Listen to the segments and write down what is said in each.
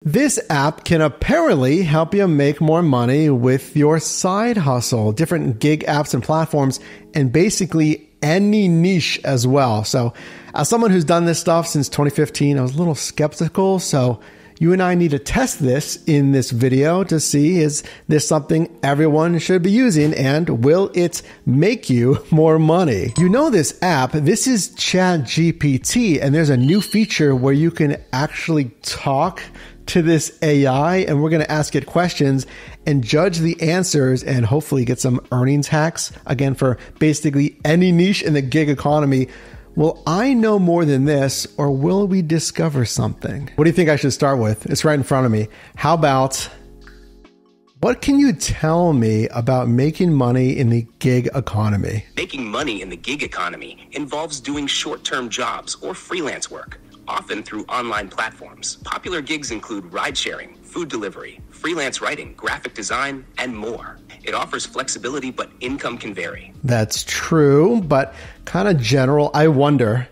This app can apparently help you make more money with your side hustle, different gig apps and platforms, and basically any niche as well. So as someone who's done this stuff since 2015, I was a little skeptical. So you and I need to test this in this video to see, is this something everyone should be using, and will it make you more money? You know this app, this is ChatGPT, and there's a new feature where you can actually talk to this AI, and we're going to ask it questions and judge the answers and hopefully get some earnings hacks, again, for basically any niche in the gig economy. Will I know more than this, or will we discover something? What do you think I should start with? It's right in front of me. How about, what can you tell me about making money in the gig economy? Making money in the gig economy involves doing short-term jobs or freelance work, often through online platforms. Popular gigs include ride-sharing, food delivery, freelance writing, graphic design, and more. It offers flexibility, but income can vary. That's true, but kind of general. I wonder,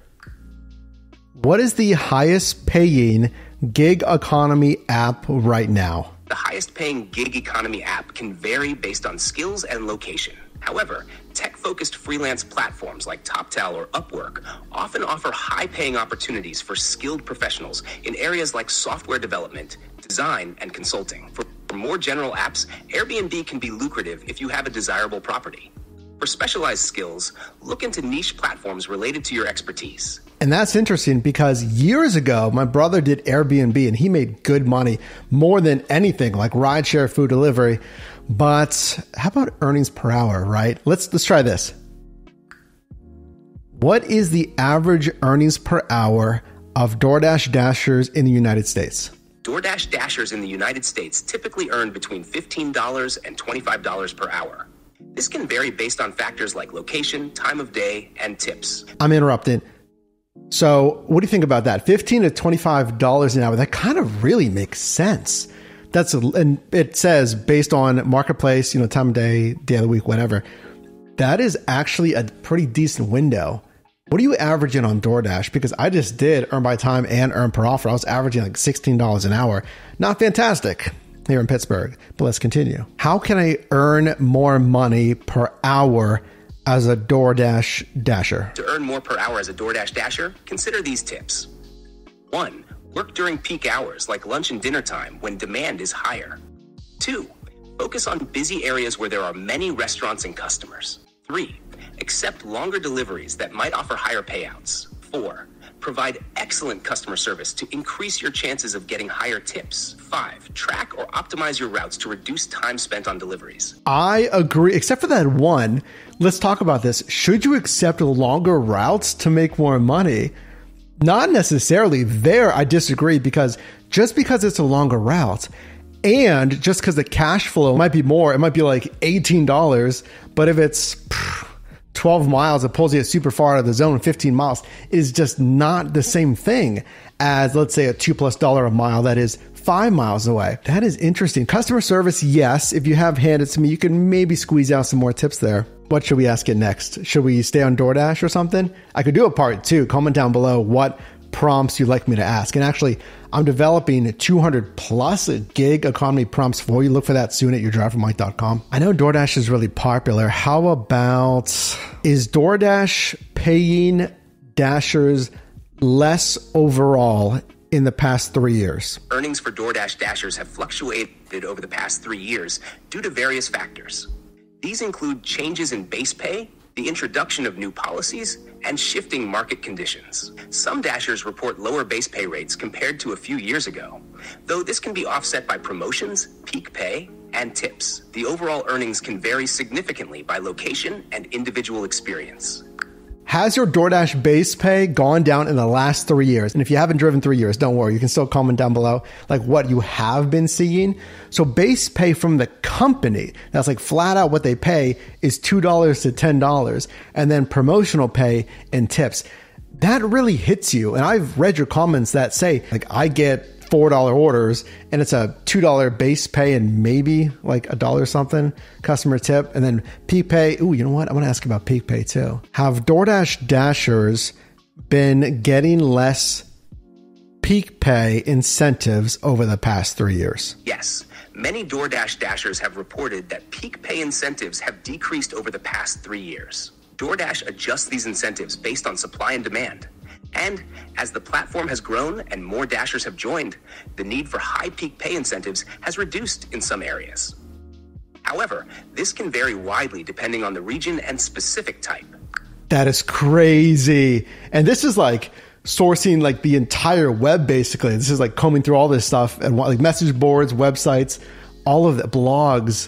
what is the highest paying gig economy app right now? The highest paying gig economy app can vary based on skills and location. However, tech-focused freelance platforms like TopTal or Upwork often offer high-paying opportunities for skilled professionals in areas like software development, design, and consulting. For more general apps, Airbnb can be lucrative if you have a desirable property. For specialized skills, look into niche platforms related to your expertise. And that's interesting because years ago, my brother did Airbnb and he made good money, more than anything like rideshare, food delivery. But how about earnings per hour, right? Let's try this. What is the average earnings per hour of DoorDash Dashers in the United States? DoorDash Dashers in the United States typically earn between $15 and $25 per hour. This can vary based on factors like location, time of day, and tips. I'm interrupting. So what do you think about that? $15 to $25 an hour. That kind of really makes sense. And it says based on marketplace, time of day, day of the week, whatever. That is actually a pretty decent window. What are you averaging on DoorDash? Because I just did earn by time and earn per offer. I was averaging like $16 an hour. Not fantastic here in Pittsburgh, but let's continue. How can I earn more money per hour as a DoorDash Dasher? To earn more per hour as a DoorDash Dasher, consider these tips. 1. Work during peak hours like lunch and dinner time when demand is higher. 2. Focus on busy areas where there are many restaurants and customers. 3. Accept longer deliveries that might offer higher payouts. 4. Provide excellent customer service to increase your chances of getting higher tips. 5. Track or optimize your routes to reduce time spent on deliveries. I agree, except for that one. Let's talk about this. Should you accept longer routes to make more money? Not necessarily. There, I disagree, because just because it's a longer route and just because the cash flow might be more, it might be like $18, but if it's 12 miles, it pulls you super far out of the zone, 15 miles is just not the same thing as, let's say, a $2+ a mile that is 5 miles away. That is interesting. Customer service, yes. If you have handed to me, you can maybe squeeze out some more tips there. What should we ask it next? Should we stay on DoorDash or something? I could do a part 2. Comment down below what prompts you'd like me to ask. And actually, I'm developing 200 plus gig economy prompts for you. Look for that soon at yourdrivermike.com. I know DoorDash is really popular. How about, is DoorDash paying Dashers less overall in the past 3 years? Earnings for DoorDash Dashers have fluctuated over the past 3 years due to various factors. These include changes in base pay, the introduction of new policies, and shifting market conditions. Some Dashers report lower base pay rates compared to a few years ago, though this can be offset by promotions, peak pay, and tips. The overall earnings can vary significantly by location and individual experience. Has your DoorDash base pay gone down in the last 3 years? And if you haven't driven 3 years, don't worry. You can still comment down below like what you have been seeing. So base pay from the company, that's like flat out what they pay, is $2 to $10. And then promotional pay and tips. That really hits you. And I've read your comments that say, like, I get $4 orders and it's a $2 base pay and maybe like $1 something customer tip, and then peak pay. Ooh, you know what? I want to ask about peak pay too. Have DoorDash Dashers been getting less peak pay incentives over the past 3 years? Yes. Many DoorDash Dashers have reported that peak pay incentives have decreased over the past 3 years. DoorDash adjusts these incentives based on supply and demand. And as the platform has grown and more Dashers have joined, the need for high peak pay incentives has reduced in some areas. However, this can vary widely depending on the region and specific type. That is crazy. And this is like sourcing like the entire web, basically. This is like combing through all this stuff and like message boards, websites, all of the blogs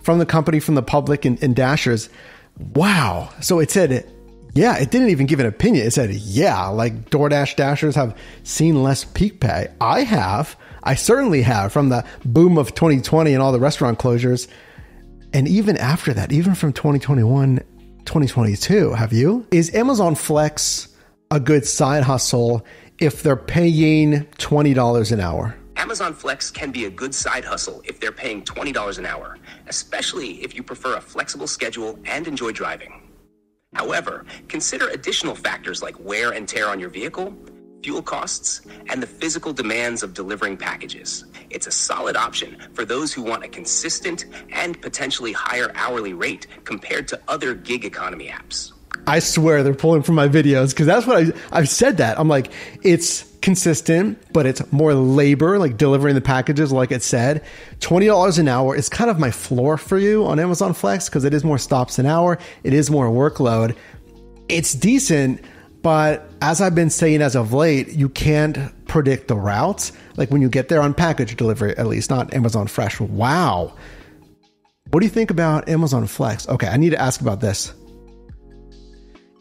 from the company, from the public and Dashers. Wow. So it said, yeah, it didn't even give an opinion. It said, yeah, like DoorDash Dashers have seen less peak pay. I certainly have, from the boom of 2020 and all the restaurant closures. And even after that, even from 2021, 2022, have you? Is Amazon Flex a good side hustle if they're paying $20 an hour? Amazon Flex can be a good side hustle if they're paying $20 an hour, especially if you prefer a flexible schedule and enjoy driving. However, consider additional factors like wear and tear on your vehicle, fuel costs, and the physical demands of delivering packages. It's a solid option for those who want a consistent and potentially higher hourly rate compared to other gig economy apps. I swear they're pulling from my videos, because that's what I've said that. I'm like, it's consistent, but it's more labor, like delivering the packages, like it said. $20 an hour is kind of my floor for you on Amazon Flex, because it is more stops an hour. It is more workload. It's decent, but as I've been saying as of late, you can't predict the routes. Like when you get there on package delivery, at least, not Amazon Fresh. Wow. What do you think about Amazon Flex? Okay, I need to ask about this.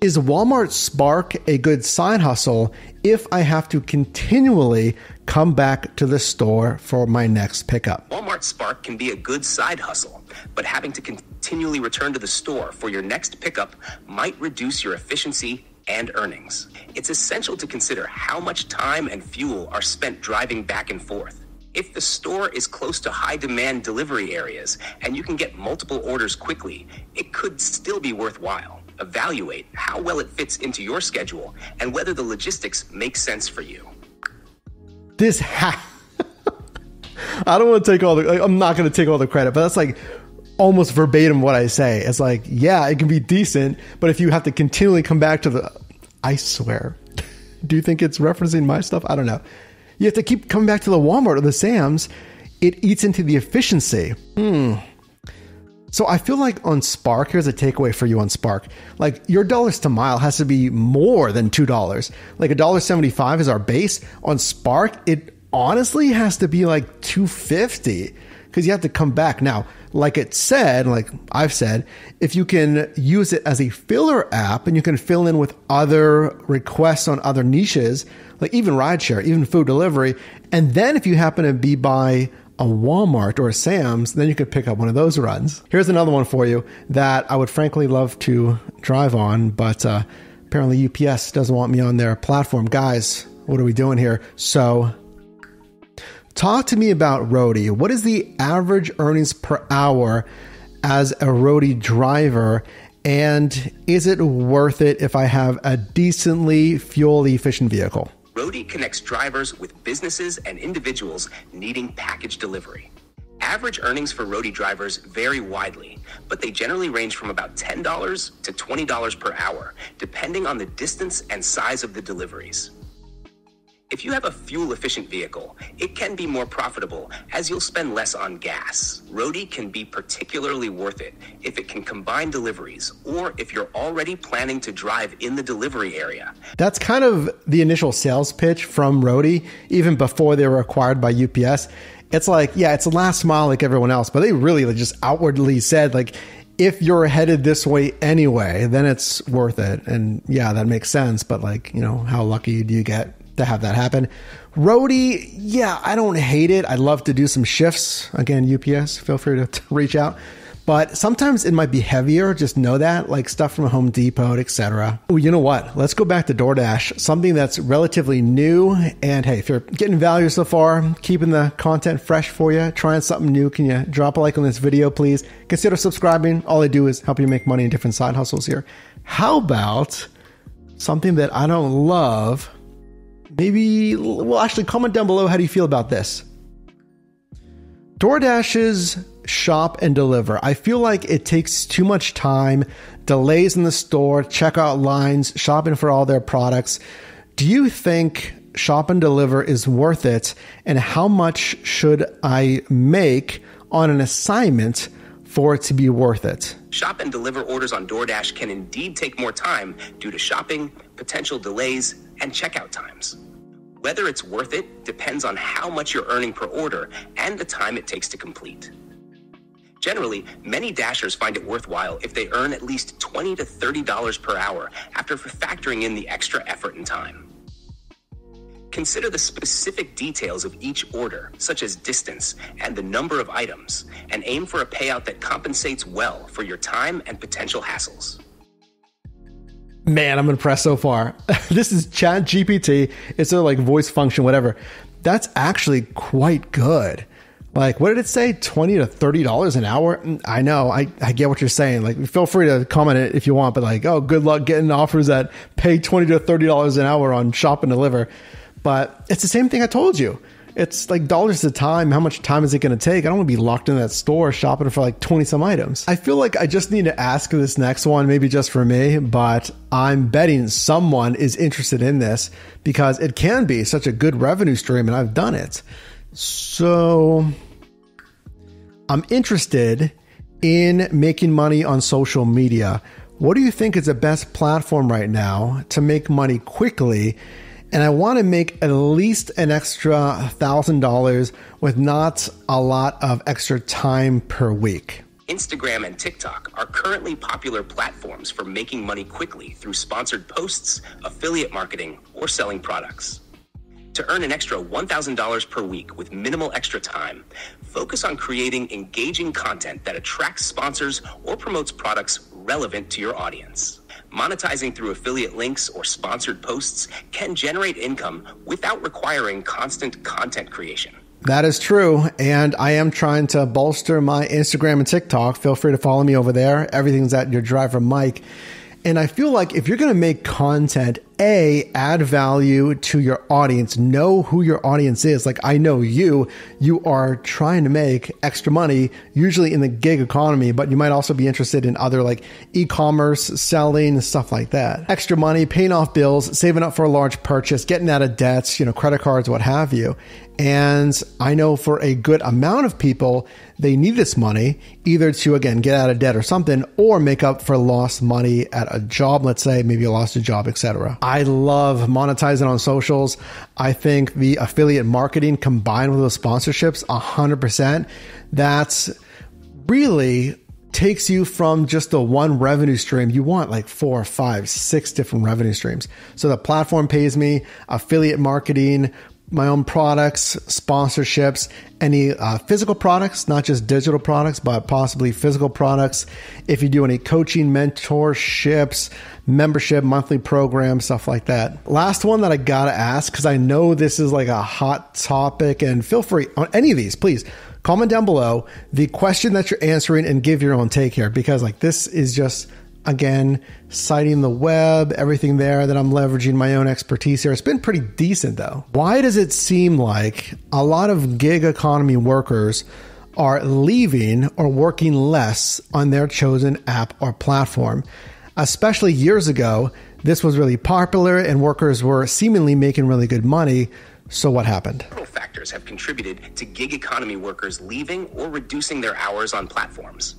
Is Walmart Spark a good side hustle if I have to continually come back to the store for my next pickup? Walmart Spark can be a good side hustle, but having to continually return to the store for your next pickup might reduce your efficiency and earnings. It's essential to consider how much time and fuel are spent driving back and forth. If the store is close to high demand delivery areas and you can get multiple orders quickly, it could still be worthwhile. Evaluate how well it fits into your schedule and whether the logistics make sense for you. I don't want to take I'm not going to take all the credit, but that's like almost verbatim what I say. It's like, yeah, it can be decent, but if you have to continually come back to I swear. Do you think it's referencing my stuff? I don't know. You have to keep coming back to the Walmart or the Sam's. It eats into the efficiency. So I feel like on Spark, here's a takeaway for you on Spark. Like your dollars to mile has to be more than $2. Like $1.75 is our base. On Spark, it honestly has to be like $2.50 because you have to come back. Now, like it said, like I've said, if you can use it as a filler app and you can fill in with other requests on other niches, like even rideshare, even food delivery. And then if you happen to be by a Walmart or a Sam's, then you could pick up one of those runs. Here's another one for you that I would frankly love to drive on, but apparently UPS doesn't want me on their platform. Guys, what are we doing here? So talk to me about Roadie. What is the average earnings per hour as a Roadie driver? And is it worth it if I have a decently fuel efficient vehicle? Roadie connects drivers with businesses and individuals needing package delivery. Average earnings for Roadie drivers vary widely, but they generally range from about $10 to $20 per hour, depending on the distance and size of the deliveries. If you have a fuel-efficient vehicle, it can be more profitable as you'll spend less on gas. Roadie can be particularly worth it if it can combine deliveries or if you're already planning to drive in the delivery area. That's kind of the initial sales pitch from Roadie, even before they were acquired by UPS. It's like, yeah, it's a last mile like everyone else, but they really just outwardly said, like, if you're headed this way anyway, then it's worth it. And yeah, that makes sense. But like, you know, how lucky do you get to have that happen? Roadie, yeah, I don't hate it. I'd love to do some shifts. Again, UPS, feel free to reach out. But sometimes it might be heavier. Just know that, like stuff from Home Depot, etc. Oh, you know what? Let's go back to DoorDash, something that's relatively new. And hey, if you're getting value so far, keeping the content fresh for you, trying something new, can you drop a like on this video, please? Consider subscribing. All I do is help you make money in different side hustles here. How about something that I don't love, Maybe, well, actually comment down below. How do you feel about this? DoorDash's shop and deliver. I feel like it takes too much time, delays in the store, checkout lines, shopping for all their products. Do you think shop and deliver is worth it? And how much should I make on an assignment for it to be worth it? Shop and deliver orders on DoorDash can indeed take more time due to shopping, potential delays, and checkout times. Whether it's worth it depends on how much you're earning per order and the time it takes to complete. Generally, many Dashers find it worthwhile if they earn at least $20 to $30 per hour after factoring in the extra effort and time. Consider the specific details of each order, such as distance and the number of items, and aim for a payout that compensates well for your time and potential hassles. Man, I'm impressed so far. This is ChatGPT. It's a voice function, whatever. That's actually quite good. What did it say? $20 to $30 an hour? I know. I get what you're saying. Feel free to comment it if you want, but oh, good luck getting offers that pay $20 to $30 an hour on shop and deliver. But it's the same thing I told you. It's dollars at a time. How much time is it going to take? I don't want to be locked in that store shopping for 20 some items. I feel like I just need to ask this next one, maybe just for me, but I'm betting someone is interested in this because it can be such a good revenue stream and I've done it. So I'm interested in making money on social media. What do you think is the best platform right now to make money quickly? And I want to make at least an extra $1,000 with not a lot of extra time per week. Instagram and TikTok are currently popular platforms for making money quickly through sponsored posts, affiliate marketing, or selling products. To earn an extra $1,000 per week with minimal extra time, focus on creating engaging content that attracts sponsors or promotes products relevant to your audience. Monetizing through affiliate links or sponsored posts can generate income without requiring constant content creation. That is true. And I am trying to bolster my Instagram and TikTok. Feel free to follow me over there. Everything's at Your Driver Mike. And I feel like if you're going to make content, add value to your audience, know who your audience is. I know you are trying to make extra money, usually in the gig economy, but you might also be interested in other e-commerce, selling, stuff like that. Extra money, paying off bills, saving up for a large purchase, getting out of debts, credit cards, what have you. And I know for a good amount of people, they need this money either to, again, get out of debt or something, or make up for lost money at a job. Let's say maybe you lost a job, etc. I love monetizing on socials. I think the affiliate marketing combined with those sponsorships, 100%, that's really takes you from just the one revenue stream. You want 4, 5, 6 different revenue streams. So the platform pays me, affiliate marketing, my own products, sponsorships, any physical products, not just digital products, but possibly physical products. If you do any coaching, mentorships, membership, monthly programs, stuff like that. Last one that I gotta ask, because I know this is a hot topic, and feel free on any of these, please comment down below the question that you're answering and give your own take here, because this is just, again, citing the web, everything there that I'm leveraging my own expertise here. It's been pretty decent though. Why does it seem like a lot of gig economy workers are leaving or working less on their chosen app or platform? Especially years ago, this was really popular and workers were seemingly making really good money. So what happened? Several factors have contributed to gig economy workers leaving or reducing their hours on platforms.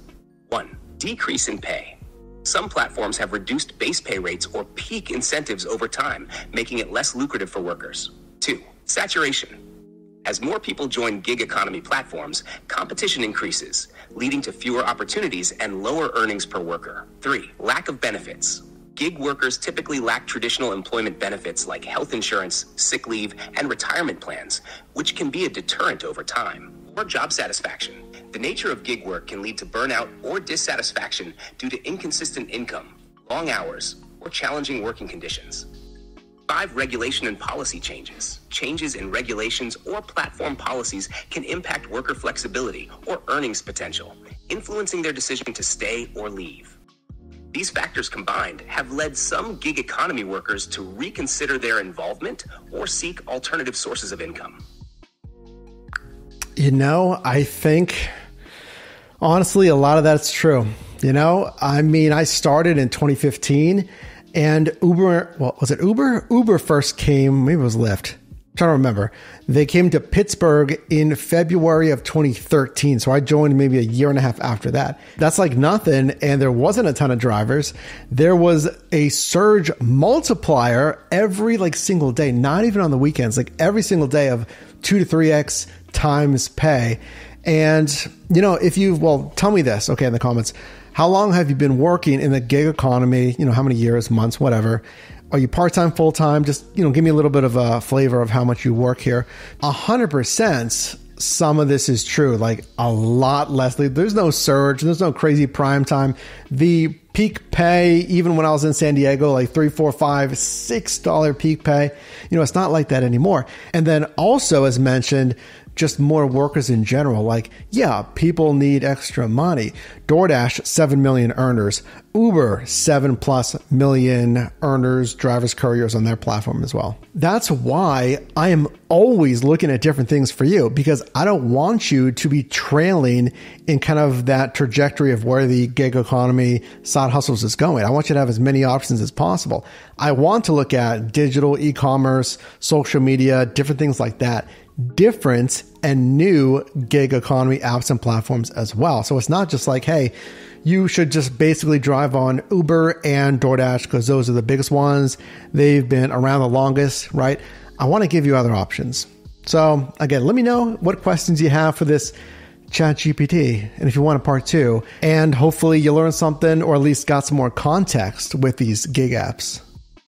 1. Decrease in pay. Some platforms have reduced base pay rates or peak incentives over time, making it less lucrative for workers. 2. Saturation. As more people join gig economy platforms, competition increases, leading to fewer opportunities and lower earnings per worker. 3. Lack of benefits. Gig workers typically lack traditional employment benefits like health insurance, sick leave, and retirement plans, which can be a deterrent over time. Or job satisfaction. The nature of gig work can lead to burnout or dissatisfaction due to inconsistent income, long hours, or challenging working conditions. 5. Regulation and policy changes. Changes in regulations or platform policies can impact worker flexibility or earnings potential, influencing their decision to stay or leave. These factors combined have led some gig economy workers to reconsider their involvement or seek alternative sources of income. I think, honestly, a lot of that's true. I started in 2015 and Uber, was it Uber? Uber first came, maybe it was Lyft. I'm trying to remember. They came to Pittsburgh in February of 2013. So I joined maybe a year and a half after that. That's like nothing. And there wasn't a ton of drivers. There was a surge multiplier every single day, not even on the weekends, every single day of 2 to 3x times pay. And, tell me this, okay, in the comments. How long have you been working in the gig economy? How many years, months, whatever? Are you part-time, full-time? Just, give me a little bit of a flavor of how much you work here. 100%, some of this is true, a lot less. There's no surge. There's no crazy prime time. The peak pay, even when I was in San Diego, $3, $4, $5, $6 peak pay, it's not like that anymore. And then also, as mentioned, just more workers in general. People need extra money. DoorDash, 7 million earners. Uber, 7+ million earners, drivers, couriers on their platform as well. That's why I am always looking at different things for you, because I don't want you to be trailing in kind of that trajectory of where the gig economy, side hustles is going. I want you to have as many options as possible. I want to look at digital, e-commerce, social media, different things like that. Different and new gig economy apps and platforms as well. So it's not just hey, you should just basically drive on Uber and DoorDash because those are the biggest ones. They've been around the longest, right? I want to give you other options. So again, let me know what questions you have for this ChatGPT, and if you want a part 2, and hopefully you learned something or at least got some more context with these gig apps.